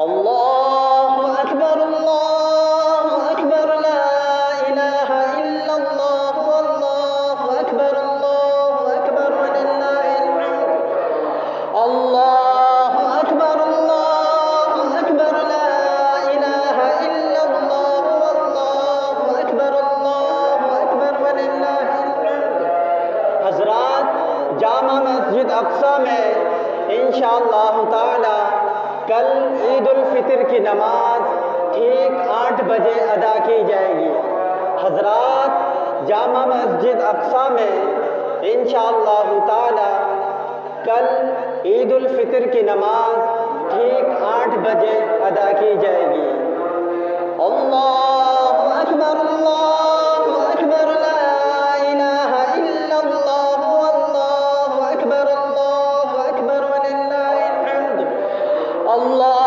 अल्लाहु अकबर ला इलाहा इल्लल्लाह अल्लाहु अकबर वलिल्लाहिल हम्द। अल्लाहु अकबर ला इलाहा इल्लल्लाह अल्लाहु अकबर वलिल्लाहिल हम्द। हज़रात, जामा मस्जिद अक्सा में इंशाअल्लाह ताला कल ईद उल फितर की नमाज ठीक 8 बजे अदा की जाएगी। हज़रात, जामा मस्जिद अक्सा में इंशाअल्लाह ताला कल ईद उल फितर की नमाज ठीक 8 बजे अदा की जाएगी। अल्लाहु अकबर ला इलाहा इल्लल्लाह अल्लाहु अकबर वलिल्लाहिल हम्द। अल्लाह